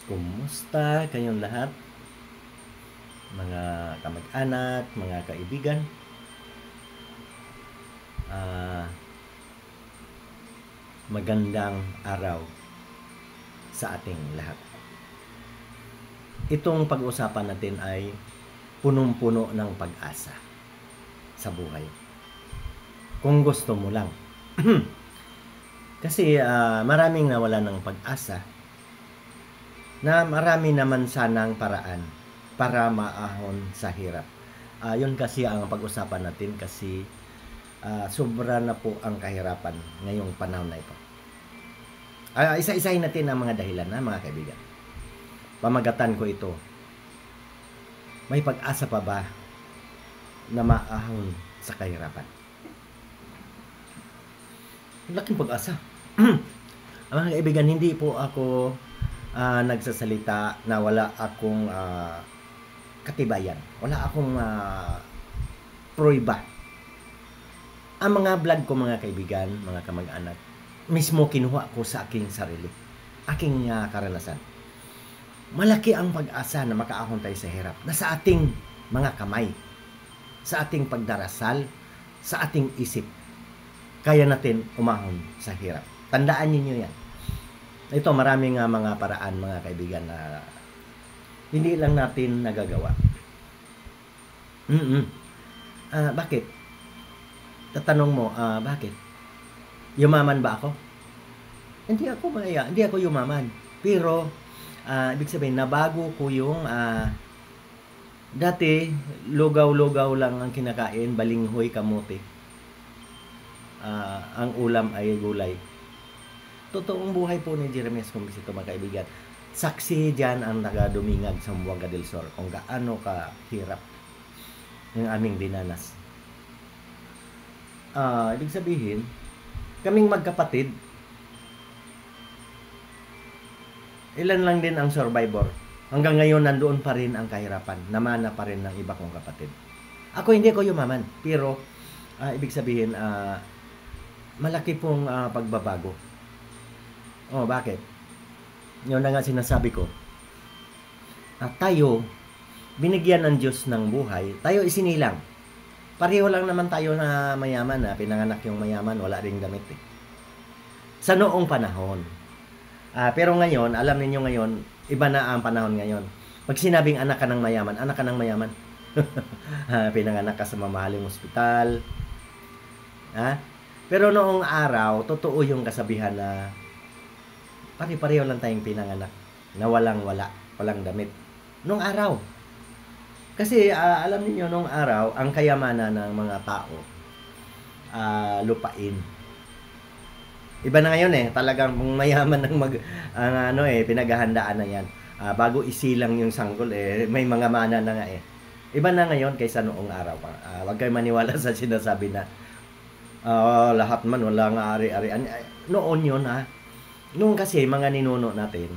Kumusta kayong lahat? Mga kamag-anak, mga kaibigan. Ah, Magandang araw sa ating lahat. Itong pag-uusapan natin ay punong-puno ng pag-asa sa buhay. Kung gusto mo lang. Kasi maraming nawalan ng pag-asa na marami naman sanang paraan para maahon sa hirap. Yun kasi ang pag-usapan natin kasi sobra na po ang kahirapan ngayong panahon na ito. Isa-isahin natin ang mga dahilan na mga kaibigan. Pamagatan ko ito. May pag-asa pa ba na maahon sa kahirapan? Laking pag-asa. Mga kaibigan, hindi po ako nagsasalita na wala akong katibayan. Wala akong pruiba. Ang mga vlog ko mga kaibigan, mga kamag-anak, mismo kinuha ko sa aking sarili. Aking karanasan. Malaki ang pag-asa na makaahon tayo sa hirap. Nasa ating mga kamay. Sa ating pagdarasal. Sa ating isip. Kaya natin umahon sa hirap. Tandaan niyo yan. Ito maraming mga paraan mga kaibigan na hindi lang natin nagagawa. Bakit? Tatanong mo, bakit? Yumaman ba ako? Hindi ako yumaman. Pero, ibig sabihin, nabago ko yung, dati, lugaw-lugaw lang ang kinakain, balinghoy, kamote. Ang ulam ay gulay. Totoong buhay po ni Jeremias Convisito mga kaibigan. Saksi dyan ang nagadumingag sa Buanga del Sur kung gaano kahirap yung aming dinanas. Ibig sabihin, kaming magkapatid, ilan lang din ang survivor. Hanggang ngayon, nandoon pa rin ang kahirapan. Namana pa rin ng iba kong kapatid. Ako hindi ko yumaman. Pero, ibig sabihin, malaki pong pagbabago. Bakit? Yun na nga sinasabi ko. Tayo, binigyan ng Diyos ng buhay. Tayo isinilang. Pareho lang naman tayo na mayaman. Pinanganak yung mayaman, wala ring damit. Sa noong panahon. Pero ngayon, alam niyo ngayon, iba na ang panahon ngayon. Pag sinabing anak ka ng mayaman, anak ka ng mayaman. Pinanganak ka sa mamahaling ospital. Pero noong araw, totoo yung kasabihan na pare-pareho lang tayong pinanganak na walang damit. Noong araw. Kasi alam niyo noong araw, ang kayamanan ng mga tao, lupain. Iba na ngayon talagang mayaman ng pinaghahandaan na yan. Bago isilang yung sanggol may mga mana na nga Iba na ngayon kaysa noong araw pa. Huwag kayo maniwala sa sinasabi na lahat man wala nga ari-arian. Noon yun Noong kasi mga ninuno natin,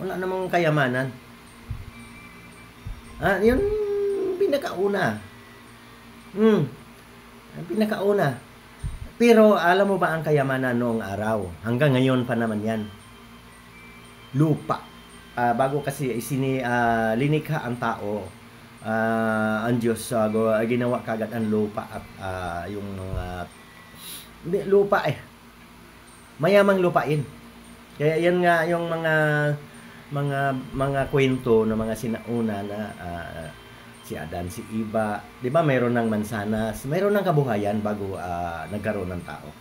wala namang kayamanan. Yun pinakauna. Pinakauna. Pero alam mo ba ang kayamanan noong araw? Hanggang ngayon pa naman yan. Lupa. Bago kasi linikha ang tao, ang Diyos ginawa kagad ang lupa at yung lupa mayamang lupain. Kaya yan nga yung mga kwento ng mga sinauna na si Adan, si Eva, 'di ba? Mayroon ng mansanas, mayroon ng kabuhayan bago nagkaroon ng tao.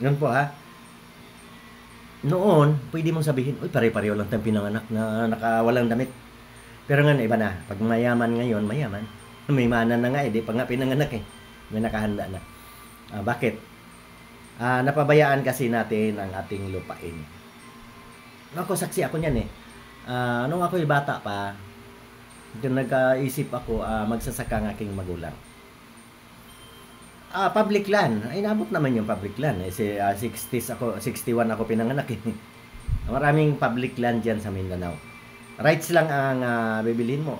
Yun po Noon, pwede mong sabihin, uy, pare-pareho lang tayong pinanganak na nakawalang damit. Pero ngayon, iba na. Pag mayaman ngayon, mayaman. May mana na nga di pa nga pinanganak May nakahanda na. Bakit? Napabayaan kasi natin ang ating lupain. Ako, saksi ako niyan nung ako'y bata pa, nagkaisip ako magsasaka ng aking magulang. Public land. Ay, nabot naman yung public land. 60s ako, 61 ako pinanganak Maraming public land dyan sa Mindanao. Rights lang ang bibilhin mo.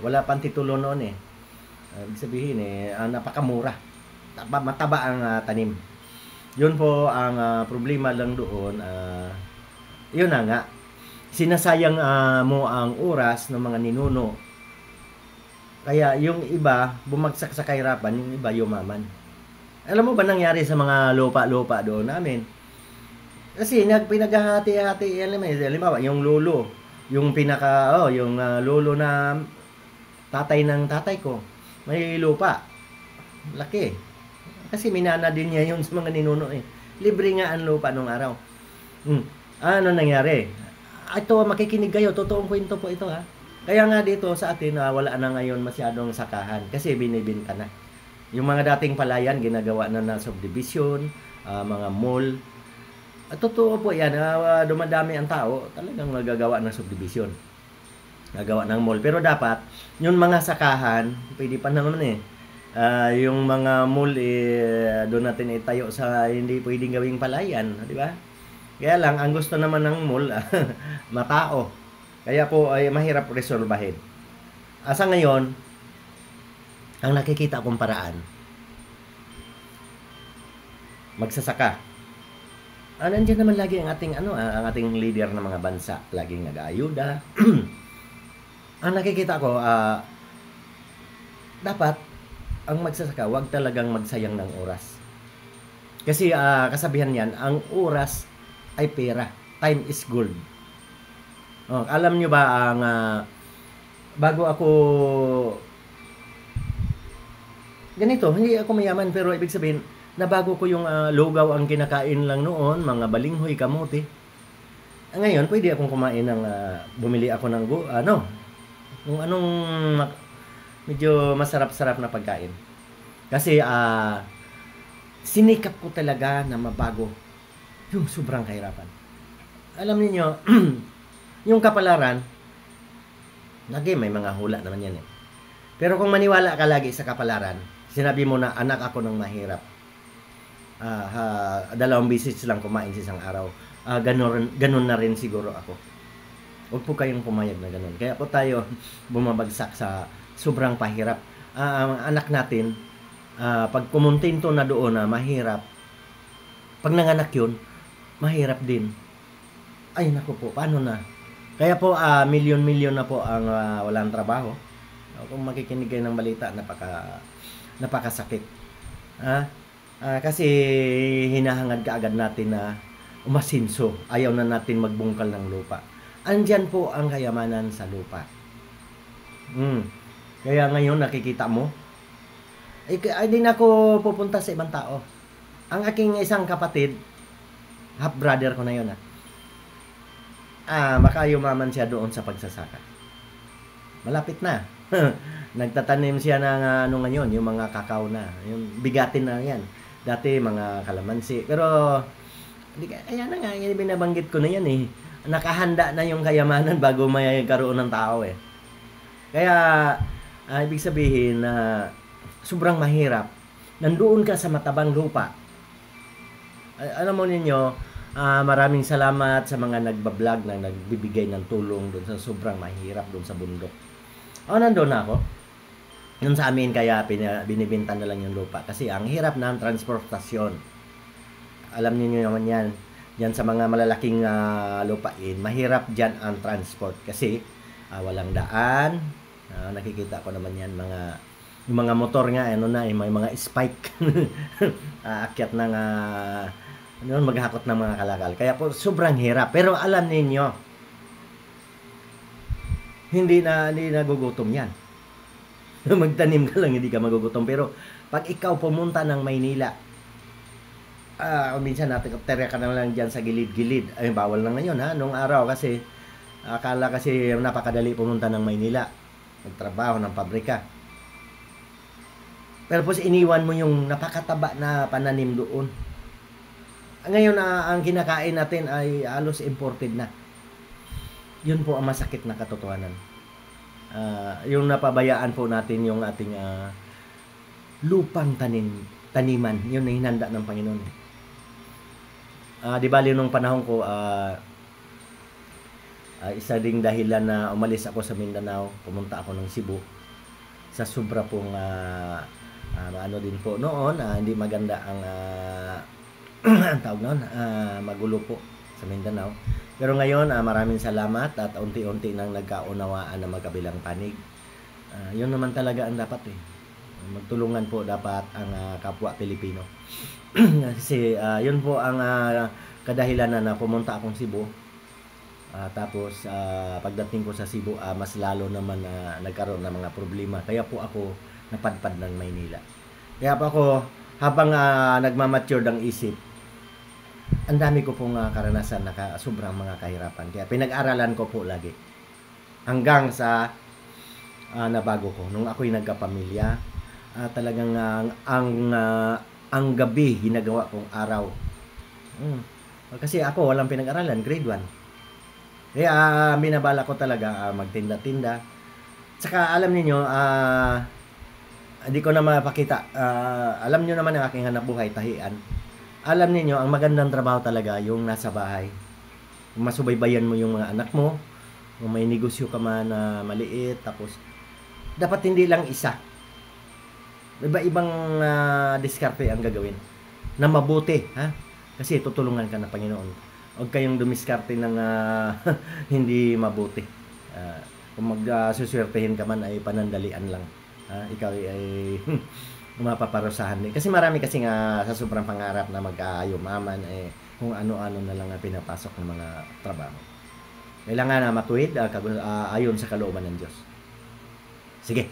Wala pang titulo noon Ibig sabihin napakamura. Mataba ang tanim. Yun po ang problema lang doon. Yun na nga, sinasayang mo ang oras ng mga ninuno. Kaya yung iba, bumagsak sa kahirapan, yung iba yumaman. Alam mo ba nangyari sa mga lupa-lupa doon namin? Kasi pinaghahati-hati, halimbawa, yung lolo, yung lolo na tatay ng tatay ko, may lupa. Laki. Kasi minana din niya yun sa mga ninuno eh. Libre nga ang lupa nung araw. Ano nangyari? Ito, makikinig kayo. Totoong kwento po ito ha. Kaya nga dito sa atin, wala na ngayon masyadong sakahan. Kasi binibinta na. Yung mga dating palayan, ginagawa na subdivision, mga mall. At totoo po yan, dumadami ang tao, talagang nagagawa ng subdivision. Nagawa ng mall. Pero dapat, yung mga sakahan, pwede pa naman eh. Yung mga mall, doon natin itayo sa hindi pwedeng gawing palayan. Di ba? Kaya lang, ang gusto naman ng mall, matao. Kaya po ay mahirap resolbahin. Asa ngayon, ang nakikita kong paraan, magsasaka. Nandiyan naman lagi ang ating leader ng mga bansa, laging nag-aayuda. Ang nakikita ko, dapat ang magsasaka, wag talagang magsayang ng oras. Kasi kasabihan yan, ang oras ay pera. Time is gold. Alam nyo ba ang bago ako ganito, hindi ako mayaman pero ibig sabihin nabago ko yung lugaw ang kinakain lang noon, mga balinghoy, kamote. Ngayon, pwede akong kumain ng bumili ako ng kung anong medyo masarap-sarap na pagkain. Kasi sinikap ko talaga na mabago yung sobrang kahirapan. Alam niyo yung kapalaran, may mga hula naman yan eh. Pero kung maniwala ka lagi sa kapalaran, sinabi mo na anak ako ng mahirap. 2 beses lang kumain sa isang araw. Ganun na rin siguro ako. Huwag po kayong pumayag na ganun. Kaya po tayo bumabagsak sa sobrang pahirap. Ang anak natin, pag kumuntinto na doon na mahirap, pag nanganak yun, mahirap din. Ay naku po, paano na? Kaya po, milyon-milyon na po ang walang trabaho. Kung makikinig kayo ng balita, napakasakit. Kasi hinahangad kaagad natin na umasinso. Ayaw na natin magbungkal ng lupa. Andyan po ang kayamanan sa lupa. Kaya ngayon nakikita mo, ay din ako pupunta sa ibang tao. Ang aking isang kapatid, half brother ko na yun makayumaman siya doon sa pagsasaka. Malapit na. Nagtatanim siya ng ngayon, yung mga kakao na. Yung bigatin na yan. Dati mga kalamansi. Pero, ayan na nga, yan binabanggit ko na yan eh. Nakahanda na yung kayamanan bago may karoon ng tao eh. Kaya, ibig sabihin na sobrang mahirap. Nandoon ka sa matabang lupa. Alam mo ninyo, maraming salamat sa mga nagbablog na nagbibigay ng tulong doon sa sobrang mahirap doon sa bundok. Nandun na ako. Yun sa amin kaya binibenta na lang yung lupa. Kasi ang hirap ng transportasyon. Alam niyo naman yan. Yan sa mga malalaking lupain, mahirap dyan ang transport. Kasi walang daan. Nakikita ko naman yan. Yung mga motor nga, may mga spike. Aakyat ng maghakot ng mga kalakal. Kaya po, sobrang hirap. Pero alam ninyo, hindi nagugutom yan. Magtanim ka lang, hindi ka magugutom. Pero, pag ikaw pumunta ng Maynila, minsan natin, terya ka na lang dyan sa gilid-gilid. Ay, bawal na ngayon, nung araw kasi, akala kasi napakadali pumunta ng Maynila. Magtrabaho ng pabrika. Pero po, iniwan mo yung napakataba na pananim doon. Ngayon, ang kinakain natin ay halos imported na. Yun po ang masakit na katotohanan. Yung napabayaan po natin yung ating lupang taniman. Yun na hinanda ng Panginoon. Di bali nung panahon ko, isa ding dahilan na umalis ako sa Mindanao, pumunta ako ng Cebu. Sa sobra pong din po noon, hindi maganda ang ang tawag noon, magulo po. sa Mindanao. Pero ngayon, maraming salamat at unti-unti nang nagkaunawaan ng magkabilang panig. Yun naman talaga ang dapat eh. Magtulungan po dapat ang kapwa Pilipino. Kasi yun po ang kadahilan na pumunta akong Cebu. Tapos pagdating ko sa Cebu, mas lalo naman nagkaroon ng mga problema. Kaya po ako napadpad ng Maynila. Kaya po ako, habang nagmamature ang isip, ang dami ko pong karanasan na sobrang mga kahirapan. Kaya pinag-aralan ko po lagi. Hanggang sa nabago ko. Nung ako'y nagkapamilya, talagang ang gabi ginagawa kong araw. Kasi ako walang pinag-aralan, grade 1. Kaya binabala ko talaga magtinda-tinda. Saka alam niyo, hindi ko na mapakita. Alam niyo naman ang aking hanap buhay, tahian. Alam niyo ang magandang trabaho talaga yung nasa bahay. Masubaybayan mo yung mga anak mo. Kung may negosyo ka man na maliit, tapos dapat hindi lang isa. Iba-ibang diskarte ang gagawin na mabuti, ha? Kasi tutulungan ka ng Panginoon. Huwag kayong dumiskarte ng hindi mabuti. Kung magsuswertehin ka man ay panandalian lang. Ikaw ay mapaparusahan din. Kasi marami kasi nga sa sobrang pangarap na mag-ayumaman kung ano-ano na lang pinapasok ng mga trabaho. Kailangan na matuwid ayon sa kalooban ng Diyos. Sige.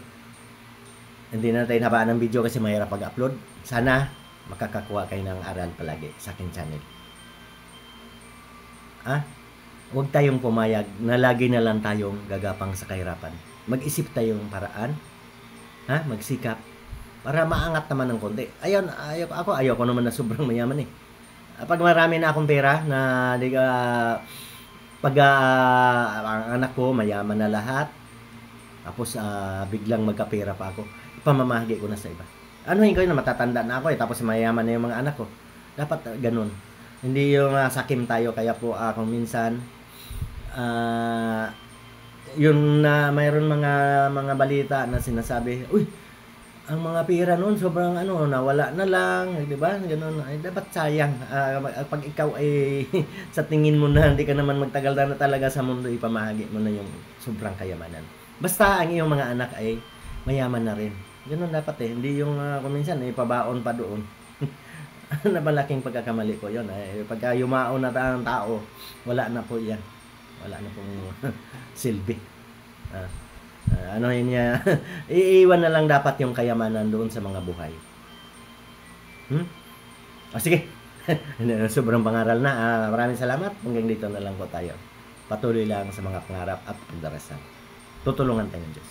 Hindi na tayo habaan ng video kasi mahirap pag-upload. Sana makakakuha kayo ng aral palagi sa aking channel. Huwag tayong pumayag na lagi na lang tayong gagapang sa kahirapan. Mag-isip tayong paraan. Magsikap. Para maangat naman ng konti. Ayoko naman na sobrang mayaman eh. Pag marami na akong pera na pag ang anak ko mayaman na lahat, tapos biglang magkapera pa ako, ipamamahagi ko na sa iba. Anuhin ko yun na matatanda na ako tapos mayaman na yung mga anak ko. Dapat ganun. Hindi yung sakim tayo. Kaya po kung minsan yun na mayroon mga balita na sinasabi, uy, ang mga pera noon sobrang nawala na lang, di ba? Ganun. Ay, dapat sayang. Pag ikaw ay sa tingin mo na hindi ka naman magtagal na talaga sa mundo, ipamahagi mo na yung sobrang kayamanan. Basta ang iyong mga anak ay mayaman na rin. Ganun dapat eh. Hindi yung kung minsan ipabaon pa doon. Na malaking pagkakamali po yun. Pagka yumaon na ang tao, wala na po yan. Wala na pong silbi. Niya, iiwan na lang dapat yung kayamanan doon sa mga buhay. Sige. Sobrang pangaral na. Maraming salamat. Hanggang dito na lang po tayo. Patuloy lang sa mga pangarap at pagdarasal. Tutulungan tayo ng Diyos.